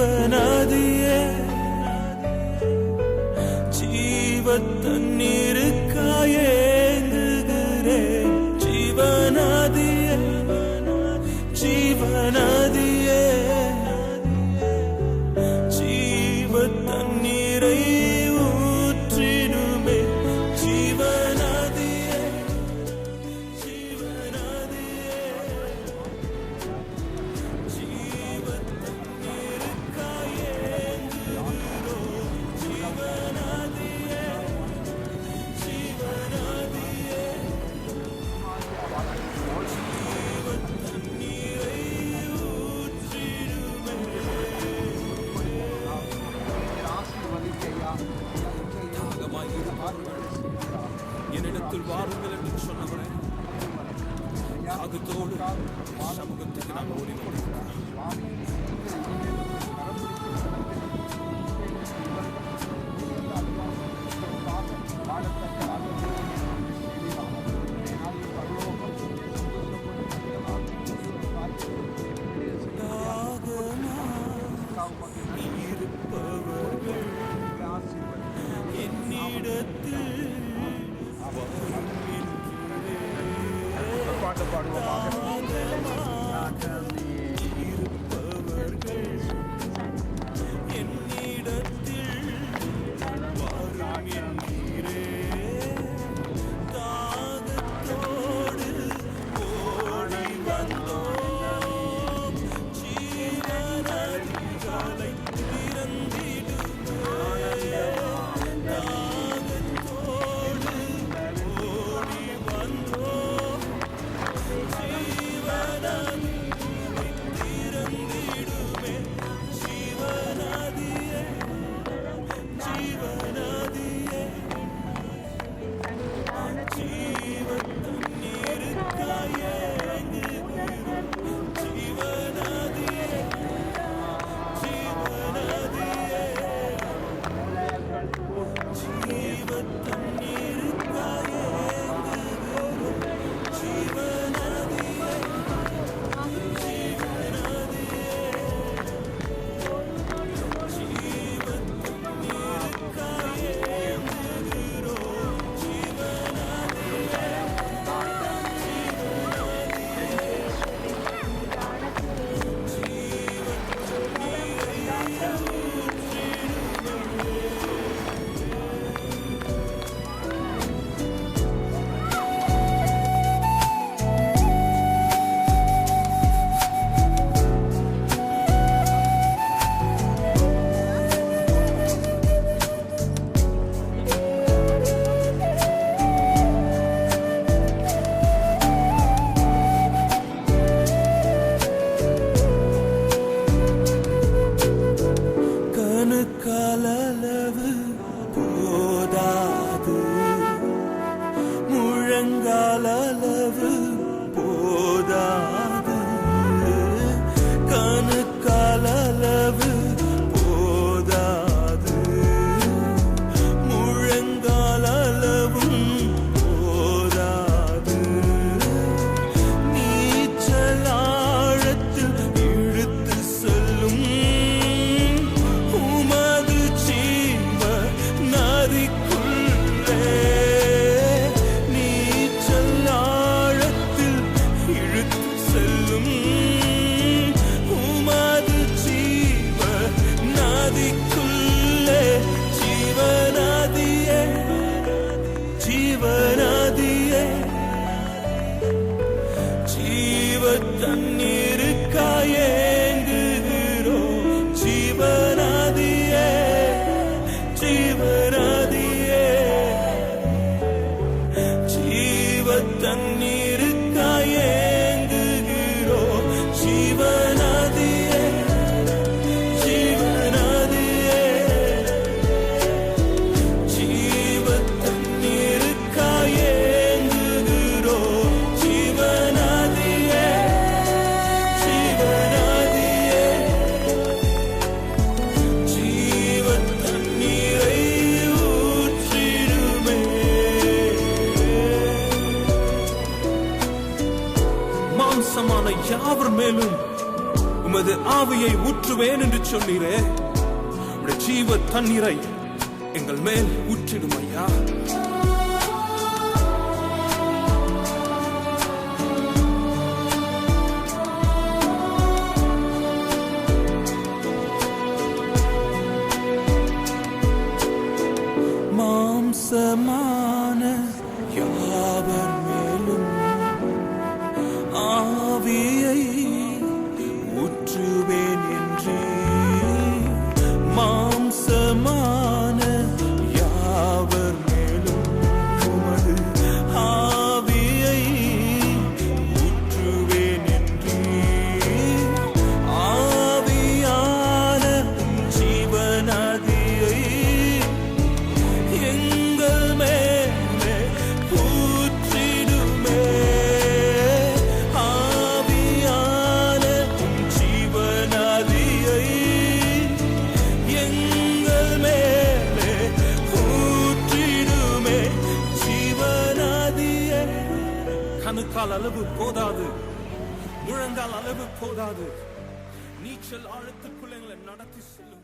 ஜீவநதியே ஜீவத்தண்ணீருக்காயேங்குகிறேன் ஜீவநதியே ஜீவநதியே ஜீவத்தண்ணீரை ஊற்றிடுமே ஜீவநதியே ஜீவநதியே ஜீவத்தண்ணீருக்காயேங்குகிறோம் ஜீவநதியே ஜீவநதியே ஜீவத்தண்ணீரை ஊற்றிடுமே. என்னிடத்தில் வாருங்கள் என்று சொன்னவரே, தாகத்தோடு சமூகத்துக்கு நான் ஓடி வந்திருக்கிறேன். இருப்பவர்கள் என்னிடத்தில் பாட்டு பாடுவோமாக. ஆவியை ஊற்றுவேன் என்று சொன்னீரே, உடைய ஜீவ தண்ணீரை எங்கள் மேல் ஊற்றிடும் ஐயா. மாம்சமான யாவர் மேலும் ஆவியை ஊற்றுவேன் என்று, மாம்சமான யாவர் மேலும் உமது ஆவியை ஊற்றுவேன் என்று, ஆவியான ஜீவநதியை எங்கள் மேலே ஊற்றிடுமே, ஆவியான ஜீவநதியை எங்கள் மேலே ஊற்றிடுமே, ஜீவநதியே. கணுக்கால் அளவு போதாது, முழங்கால் அளவு போதாது, நீச்சல் ஆழத்துக்குள்ள எங்களை நடத்தி செல்லும்.